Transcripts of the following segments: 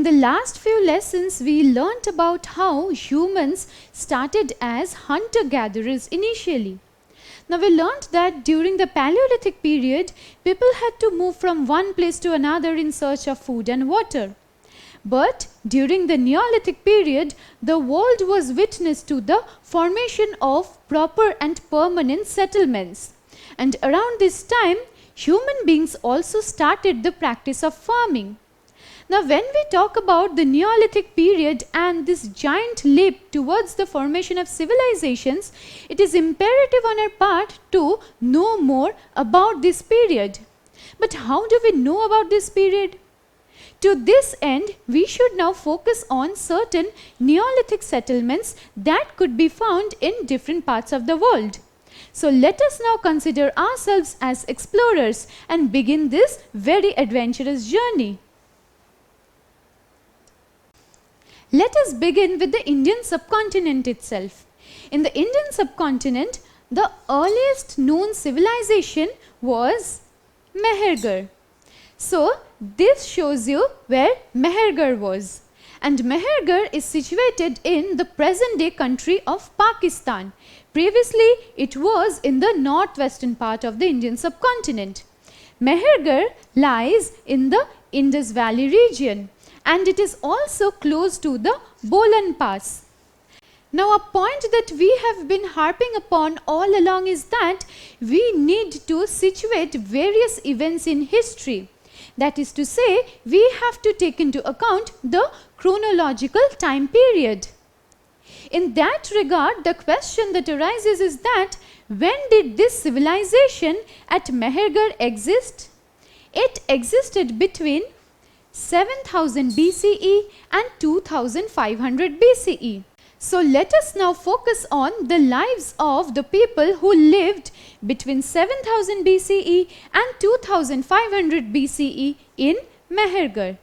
In the last few lessons, we learnt about how humans started as hunter-gatherers initially. Now we learnt that during the Paleolithic period, people had to move from one place to another in search of food and water. But during the Neolithic period, the world was witness to the formation of proper and permanent settlements. And around this time, human beings also started the practice of farming. Now when we talk about the Neolithic period and this giant leap towards the formation of civilizations, it is imperative on our part to know more about this period. But how do we know about this period? To this end, we should now focus on certain Neolithic settlements that could be found in different parts of the world. So let us now consider ourselves as explorers and begin this very adventurous journey. Let us begin with the Indian subcontinent itself. In the Indian subcontinent, the earliest known civilization was Mehergarh. So this shows you where Mehergarh was. And Mehergarh is situated in the present day country of Pakistan. Previously, it was in the northwestern part of the Indian subcontinent. Mehergarh lies in the Indus Valley region, and it is also close to the Bolan Pass. Now a point that we have been harping upon all along is that we need to situate various events in history. That is to say, we have to take into account the chronological time period. In that regard, the question that arises is that when did this civilization at Mehergarh exist? It existed between 7000 BCE and 2500 BCE. So let us now focus on the lives of the people who lived between 7000 BCE and 2500 BCE in Mehergarh.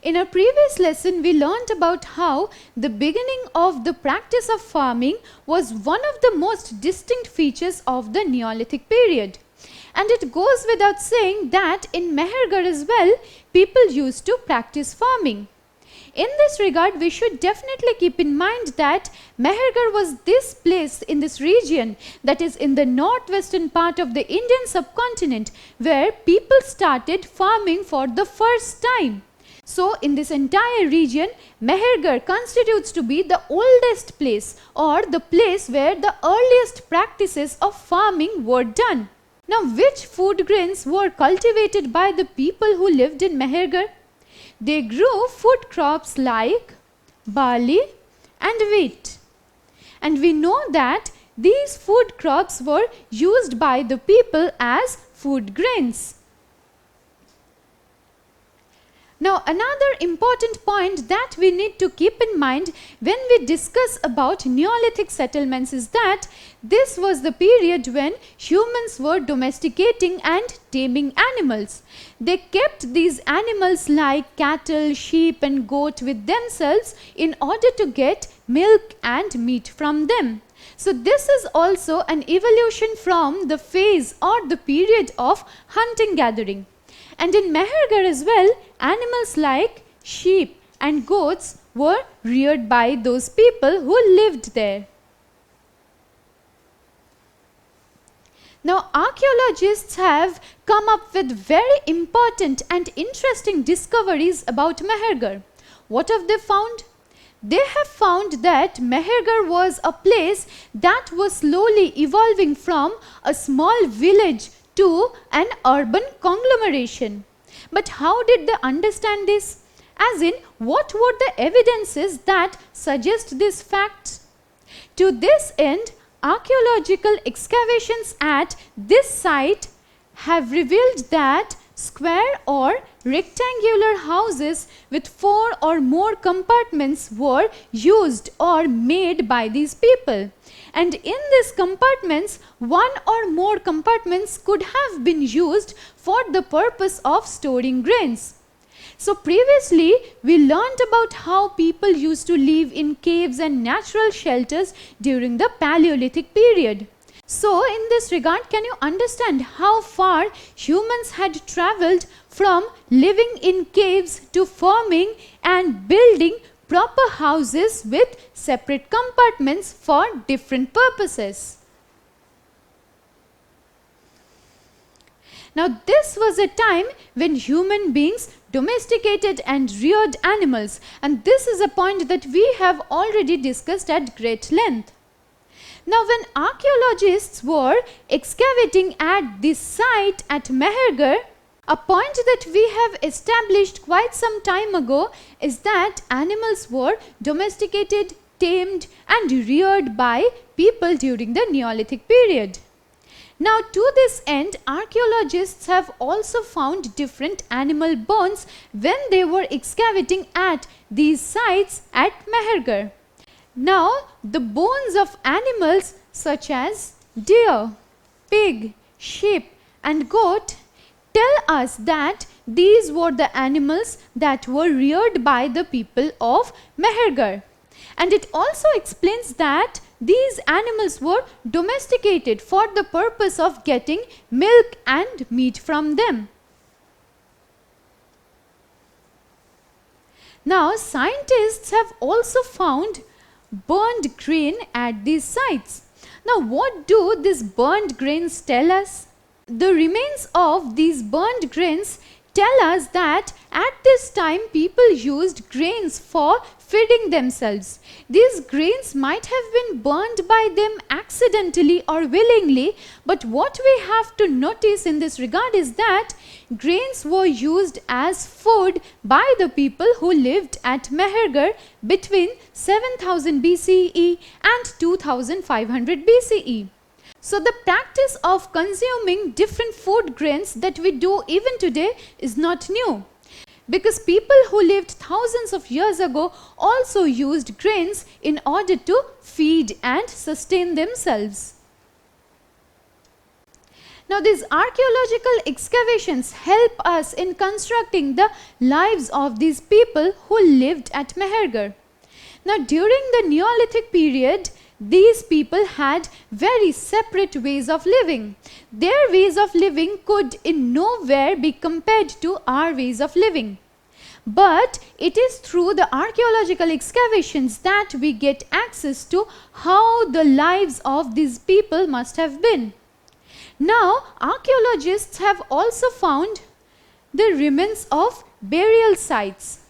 In our previous lesson, we learnt about how the beginning of the practice of farming was one of the most distinct features of the Neolithic period. And it goes without saying that in Mehergarh as well, people used to practice farming. In this regard, we should definitely keep in mind that Mehergarh was this place in this region, that is in the northwestern part of the Indian subcontinent, where people started farming for the first time. So in this entire region, Mehergarh constitutes to be the oldest place or the place where the earliest practices of farming were done. Now, which food grains were cultivated by the people who lived in Mehergarh? They grew food crops like barley and wheat. And we know that these food crops were used by the people as food grains. Now, another important point that we need to keep in mind when we discuss about Neolithic settlements is that this was the period when humans were domesticating and taming animals. They kept these animals like cattle, sheep and goat with themselves in order to get milk and meat from them. So this is also an evolution from the phase or the period of hunting gathering. And in Mehergarh as well, animals like sheep and goats were reared by those people who lived there. Now, archaeologists have come up with very important and interesting discoveries about Mehergarh. What have they found? They have found that Mehergarh was a place that was slowly evolving from a small village to an urban conglomeration. But how did they understand this? As in, what were the evidences that suggest these facts? To this end, archaeological excavations at this site have revealed that square or rectangular houses with 4 or more compartments were used or made by these people. And in these compartments, 1 or more compartments could have been used for the purpose of storing grains. So previously, we learned about how people used to live in caves and natural shelters during the Paleolithic period. So in this regard, can you understand how far humans had traveled from living in caves to farming and building proper houses with separate compartments for different purposes. Now, this was a time when human beings domesticated and reared animals, and this is a point that we have already discussed at great length. Now, when archaeologists were excavating at this site at Mehergarh, a point that we have established quite some time ago is that animals were domesticated, tamed and reared by people during the Neolithic period. Now, to this end, archaeologists have also found different animal bones when they were excavating at these sites at Mehergarh. Now, the bones of animals such as deer, pig, sheep and goat tell us that these were the animals that were reared by the people of Mehergarh. And it also explains that these animals were domesticated for the purpose of getting milk and meat from them. Now, scientists have also found burned grain at these sites. Now, what do these burned grains tell us? The remains of these burned grains tell us that at this time people used grains for feeding themselves. These grains might have been burned by them accidentally or willingly, but what we have to notice in this regard is that grains were used as food by the people who lived at Mehergarh between 7000 BCE and 2500 BCE. So the practice of consuming different food grains that we do even today is not new, because people who lived thousands of years ago also used grains in order to feed and sustain themselves. Now, these archaeological excavations help us in constructing the lives of these people who lived at Mehergarh. Now, during the Neolithic period, these people had very separate ways of living. Their ways of living could in nowhere be compared to our ways of living. But it is through the archaeological excavations that we get access to how the lives of these people must have been. Now, archaeologists have also found the remains of burial sites.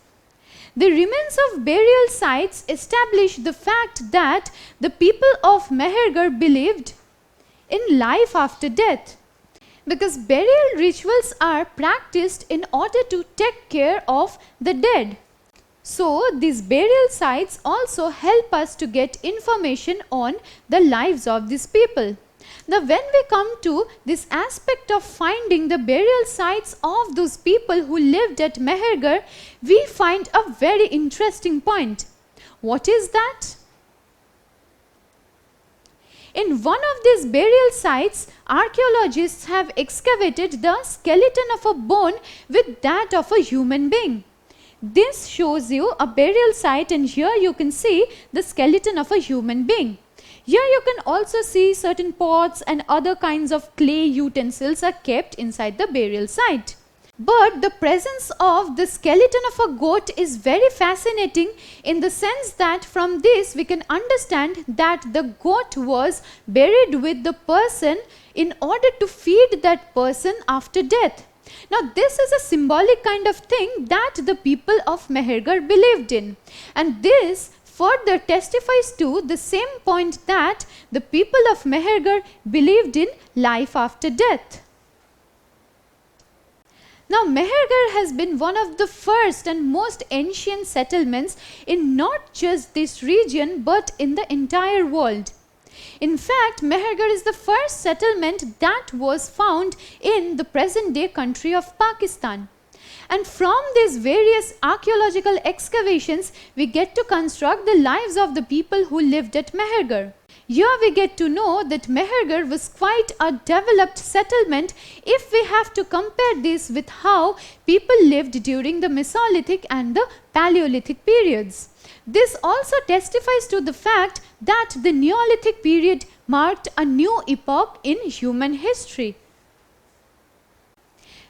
The remains of burial sites establish the fact that the people of Mehergarh believed in life after death, because burial rituals are practiced in order to take care of the dead. So, these burial sites also help us to get information on the lives of these people. Now, when we come to this aspect of finding the burial sites of those people who lived at Mehergarh, we find a very interesting point. What is that? In one of these burial sites, archaeologists have excavated the skeleton of a bone with that of a human being. This shows you a burial site, and here you can see the skeleton of a human being. Here you can also see certain pots and other kinds of clay utensils are kept inside the burial site. But the presence of the skeleton of a goat is very fascinating in the sense that from this we can understand that the goat was buried with the person in order to feed that person after death. Now, this is a symbolic kind of thing that the people of Mehergarh believed in, and this further testifies to the same point that the people of Mehergarh believed in life after death. Now, Mehergarh has been one of the first and most ancient settlements in not just this region but in the entire world. In fact, Mehergarh is the first settlement that was found in the present day country of Pakistan. And from these various archaeological excavations, we get to construct the lives of the people who lived at Mehergarh. Here we get to know that Mehergarh was quite a developed settlement if we have to compare this with how people lived during the Mesolithic and the Paleolithic periods. This also testifies to the fact that the Neolithic period marked a new epoch in human history.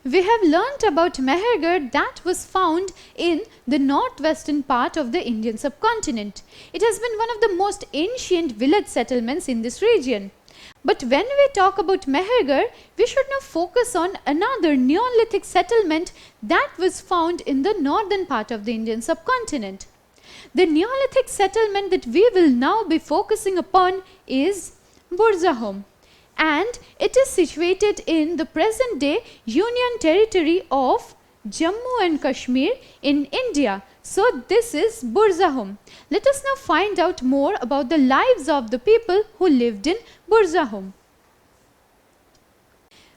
We have learnt about Mehergarh that was found in the northwestern part of the Indian subcontinent. It has been one of the most ancient village settlements in this region. But when we talk about Mehergarh, we should now focus on another Neolithic settlement that was found in the northern part of the Indian subcontinent. The Neolithic settlement that we will now be focusing upon is Burzahom, and it is situated in the present day Union Territory of Jammu and Kashmir in India. So this is Burzahom. Let us now find out more about the lives of the people who lived in Burzahom.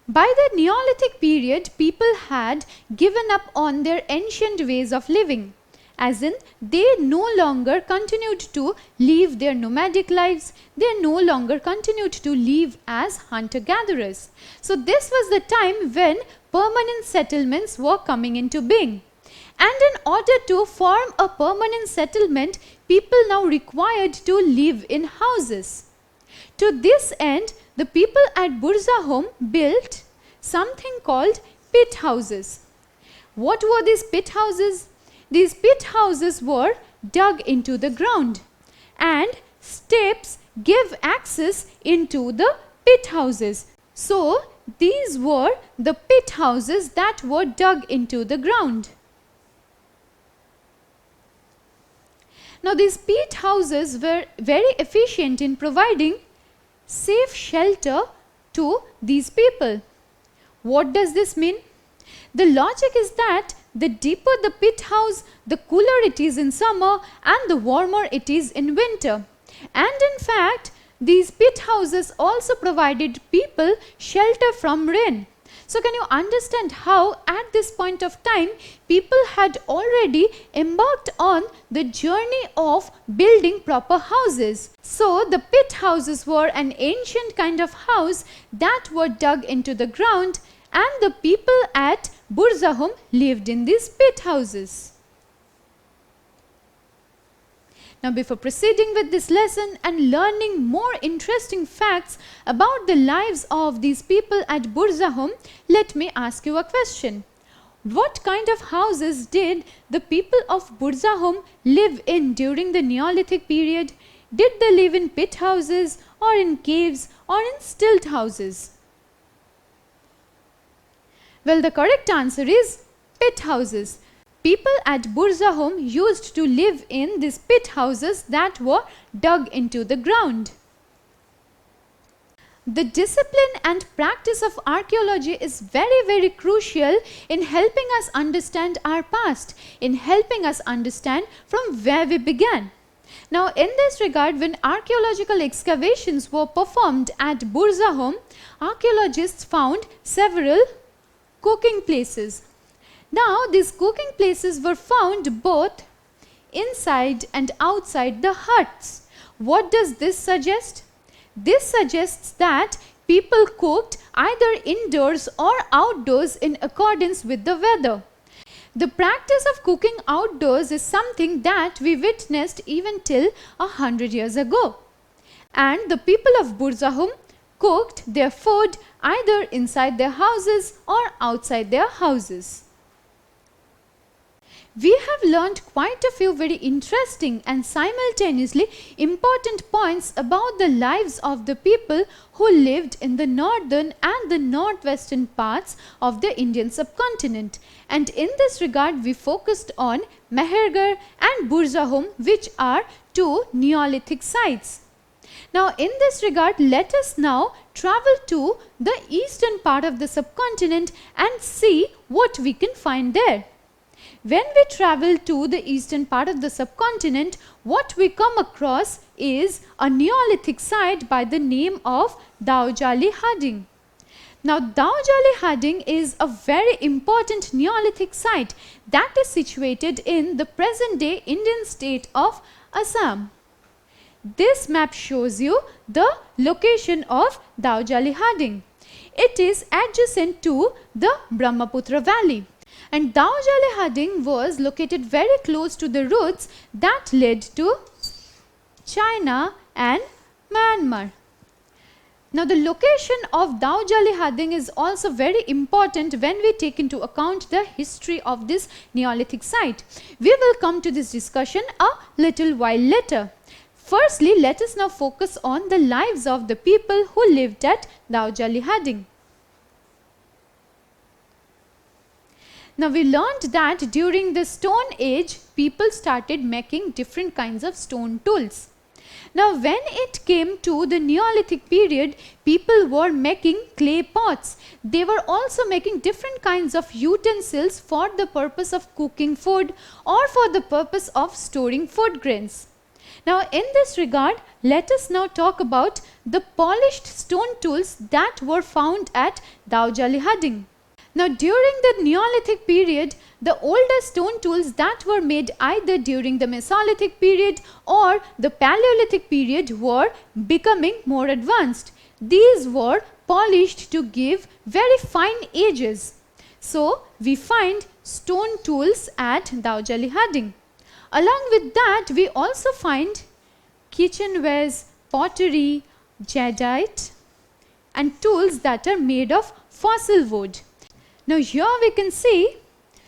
By the Neolithic period, people had given up on their ancient ways of living. As in, they no longer continued to live their nomadic lives, they no longer continued to live as hunter-gatherers. So this was the time when permanent settlements were coming into being. And in order to form a permanent settlement, people now required to live in houses. To this end, the people at Burzahom built something called pit houses. What were these pit houses? These pit houses were dug into the ground, and steps give access into the pit houses. So these were the pit houses that were dug into the ground. Now these pit houses were very efficient in providing safe shelter to these people. What does this mean? The logic is that the deeper the pit house, the cooler it is in summer and the warmer it is in winter. And in fact, these pit houses also provided people shelter from rain. So can you understand how at this point of time people had already embarked on the journey of building proper houses. So the pit houses were an ancient kind of house that were dug into the ground, and the people at Burzahom lived in these pit houses. Now before proceeding with this lesson and learning more interesting facts about the lives of these people at Burzahom, let me ask you a question. What kind of houses did the people of Burzahom live in during the Neolithic period? Did they live in pit houses or in caves or in stilt houses? Well, the correct answer is pit houses. People at Burzahom used to live in these pit houses that were dug into the ground. The discipline and practice of archaeology is very crucial in helping us understand our past, in helping us understand from where we began. Now in this regard, when archaeological excavations were performed at Burzahom, archaeologists found several cooking places. Now these cooking places were found both inside and outside the huts. What does this suggest? This suggests that people cooked either indoors or outdoors in accordance with the weather. The practice of cooking outdoors is something that we witnessed even till 100 years ago. And the people of Burzahom cooked their food either inside their houses or outside their houses. We have learnt quite a few very interesting and simultaneously important points about the lives of the people who lived in the northern and the northwestern parts of the Indian subcontinent. And in this regard, we focused on Mehergarh and Burzahom, which are two Neolithic sites. Now in this regard, let us now travel to the eastern part of the subcontinent and see what we can find there. When we travel to the eastern part of the subcontinent, what we come across is a Neolithic site by the name of Daujali Hading. Now Daujali Hading is a very important Neolithic site that is situated in the present day Indian state of Assam. This map shows you the location of Daujali Hading. It is adjacent to the Brahmaputra Valley. And Daujali Hading was located very close to the routes that led to China and Myanmar. Now the location of Daujali Hading is also very important when we take into account the history of this Neolithic site. We will come to this discussion a little while later. Firstly, let us now focus on the lives of the people who lived at Daujali Hading. Now we learned that during the Stone Age, people started making different kinds of stone tools. Now when it came to the Neolithic period, people were making clay pots. They were also making different kinds of utensils for the purpose of cooking food or for the purpose of storing food grains. Now in this regard, let us now talk about the polished stone tools that were found at Daujali Hading. Now during the Neolithic period, the older stone tools that were made either during the Mesolithic period or the Paleolithic period were becoming more advanced. These were polished to give very fine edges. So we find stone tools at Daujali Hading. Along with that, we also find kitchenwares, pottery, jadeite and tools that are made of fossil wood. Now here we can see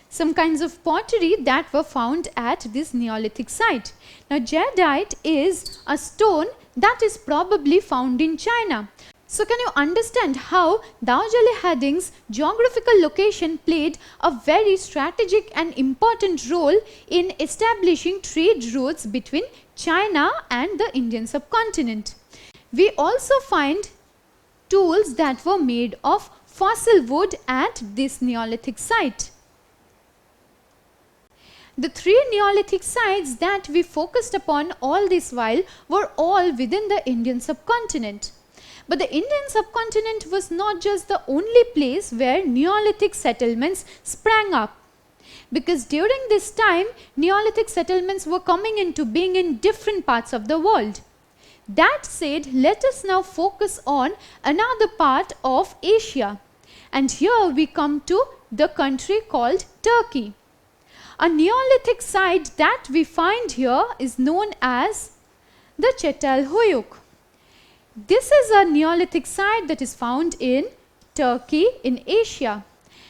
some kinds of pottery that were found at this Neolithic site. Now jadeite is a stone that is probably found in China. So can you understand how Daujali Hading's geographical location played a very strategic and important role in establishing trade routes between China and the Indian subcontinent. We also find tools that were made of fossil wood at this Neolithic site. The three Neolithic sites that we focused upon all this while were all within the Indian subcontinent. But the Indian subcontinent was not just the only place where Neolithic settlements sprang up. Because during this time, Neolithic settlements were coming into being in different parts of the world. That said, let us now focus on another part of Asia. And here we come to the country called Turkey. A Neolithic site that we find here is known as the Çatalhöyük. This is a Neolithic site that is found in Turkey in Asia.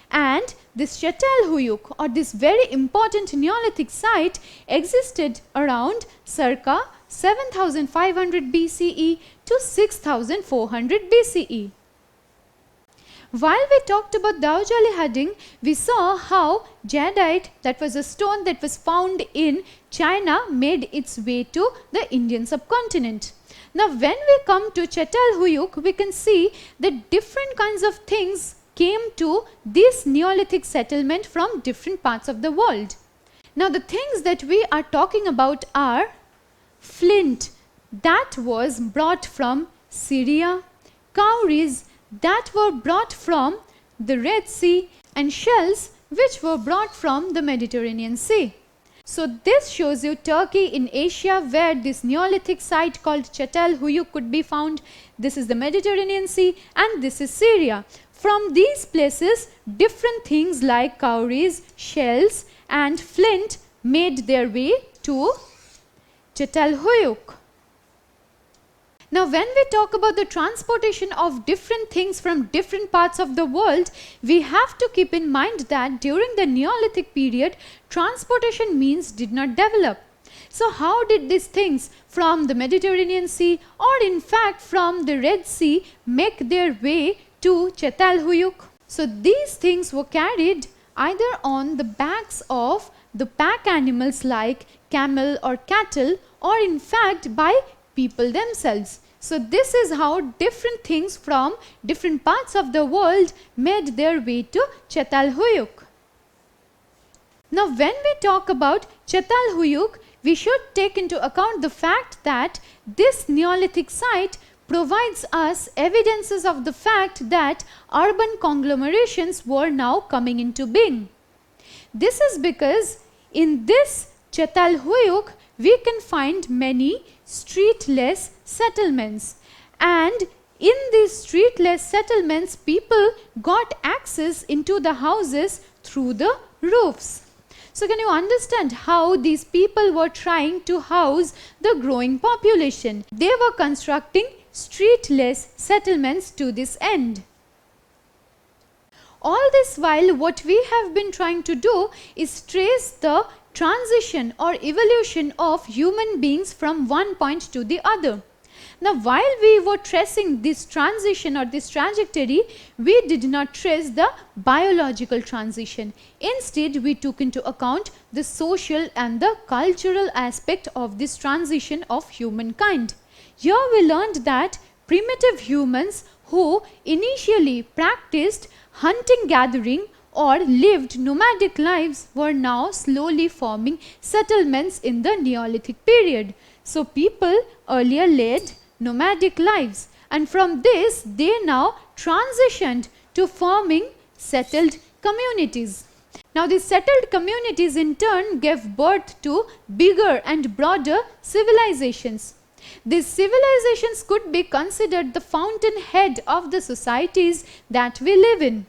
And this Çatalhöyük, or this very important Neolithic site, existed around circa 7500 BCE to 6400 BCE. While we talked about Daujali Hading, we saw how jadeite, that was a stone that was found in China, made its way to the Indian subcontinent. Now when we come to Çatalhöyük, we can see that different kinds of things came to this Neolithic settlement from different parts of the world. Now the things that we are talking about are flint that was brought from Syria, cowries that were brought from the Red Sea, and shells which were brought from the Mediterranean Sea. So this shows you Turkey in Asia, where this Neolithic site called Çatalhöyük could be found. This is the Mediterranean Sea and this is Syria. From these places, different things like cowries, shells and flint made their way to Çatalhöyük. Now when we talk about the transportation of different things from different parts of the world, we have to keep in mind that during the Neolithic period, transportation means did not develop. So how did these things from the Mediterranean Sea, or in fact from the Red Sea, make their way to Çatalhöyük? So these things were carried either on the backs of the pack animals like camel or cattle, or in fact by people themselves. So this is how different things from different parts of the world made their way to Çatalhöyük. Now when we talk about Çatalhöyük, we should take into account the fact that this Neolithic site provides us evidences of the fact that urban conglomerations were now coming into being. This is because in this Çatalhöyük we can find many streetless settlements, and in these streetless settlements people got access into the houses through the roofs. So can you understand how these people were trying to house the growing population? They were constructing streetless settlements to this end. All this while, what we have been trying to do is trace the transition or evolution of human beings from one point to the other. Now, while we were tracing this transition or this trajectory, we did not trace the biological transition. Instead, we took into account the social and the cultural aspect of this transition of humankind. Here we learned that primitive humans who initially practiced hunting gathering or lived nomadic lives were now slowly forming settlements in the Neolithic period. So people earlier led nomadic lives, and from this they now transitioned to forming settled communities. Now these settled communities in turn gave birth to bigger and broader civilizations. These civilizations could be considered the fountainhead of the societies that we live in.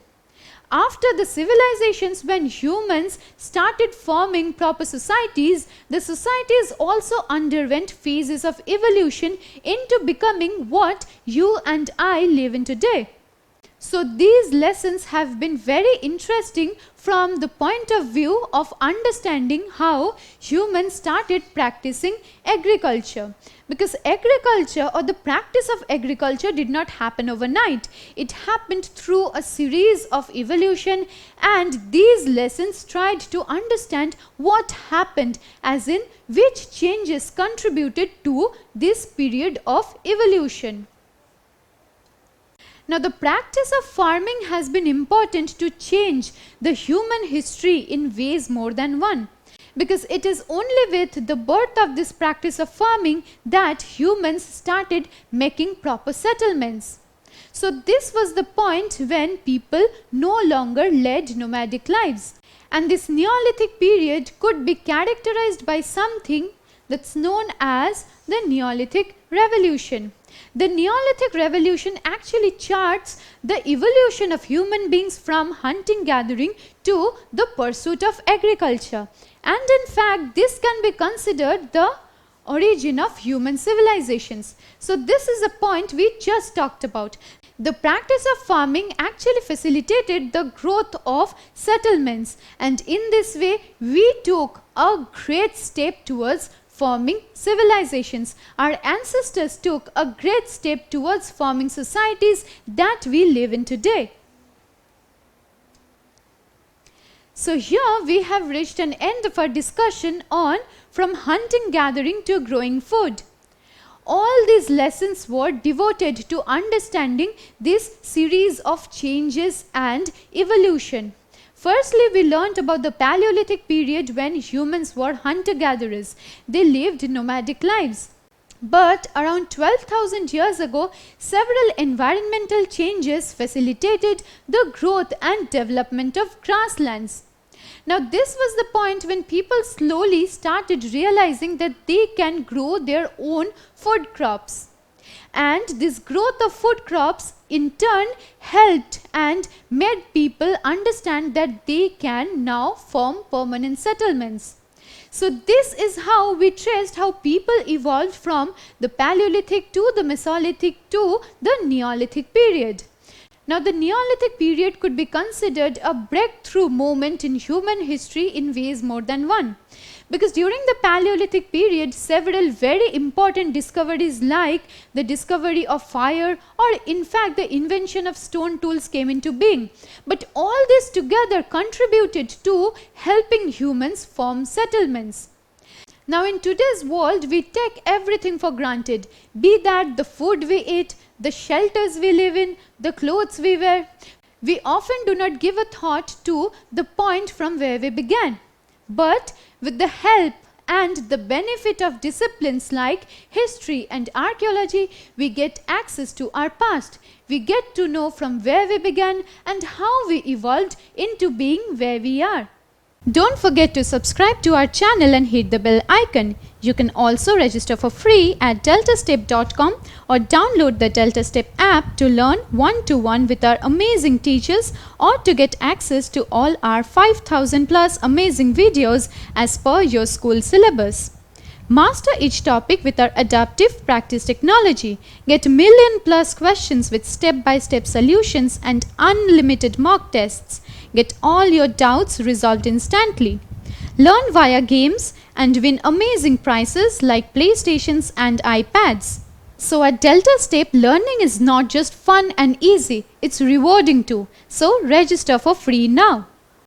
After the civilizations, when humans started forming proper societies, the societies also underwent phases of evolution into becoming what you and I live in today. So these lessons have been very interesting from the point of view of understanding how humans started practicing agriculture. Because agriculture or the practice of agriculture did not happen overnight. It happened through a series of evolution, and these lessons tried to understand what happened, as in which changes contributed to this period of evolution. Now the practice of farming has been important to change the human history in ways more than one. Because it is only with the birth of this practice of farming that humans started making proper settlements. So this was the point when people no longer led nomadic lives. And this Neolithic period could be characterized by something that's known as the Neolithic Revolution. The Neolithic Revolution actually charts the evolution of human beings from hunting gathering to the pursuit of agriculture. And in fact, this can be considered the origin of human civilizations. So this is a point we just talked about. The practice of farming actually facilitated the growth of settlements, and in this way we took a great step towards forming civilizations. Our ancestors took a great step towards forming societies that we live in today. So here we have reached an end of our discussion on from hunting gathering to growing food. All these lessons were devoted to understanding this series of changes and evolution. Firstly, we learnt about the Paleolithic period when humans were hunter-gatherers. They lived nomadic lives. But around 12,000 years ago, several environmental changes facilitated the growth and development of grasslands. Now this was the point when people slowly started realizing that they can grow their own food crops. And this growth of food crops in turn helped and made people understand that they can now form permanent settlements. So this is how we traced how people evolved from the Paleolithic to the Mesolithic to the Neolithic period. Now the Neolithic period could be considered a breakthrough moment in human history in ways more than one. Because during the Paleolithic period, several very important discoveries like the discovery of fire or in fact the invention of stone tools came into being. But all this together contributed to helping humans form settlements. Now in today's world, we take everything for granted, be that the food we eat, the shelters we live in, the clothes we wear. We often do not give a thought to the point from where we began. But with the help and the benefit of disciplines like history and archaeology, we get access to our past. We get to know from where we began and how we evolved into being where we are. Don't forget to subscribe to our channel and hit the bell icon. You can also register for free at DeltaStep.com or download the DeltaStep app to learn one-to-one with our amazing teachers or to get access to all our 5,000 plus amazing videos as per your school syllabus. Master each topic with our adaptive practice technology. Get million+ questions with step-by-step solutions and unlimited mock tests. Get all your doubts resolved instantly. Learn via games and win amazing prizes like PlayStations and iPads. So at DeltaStep, learning is not just fun and easy, it's rewarding too. So register for free now.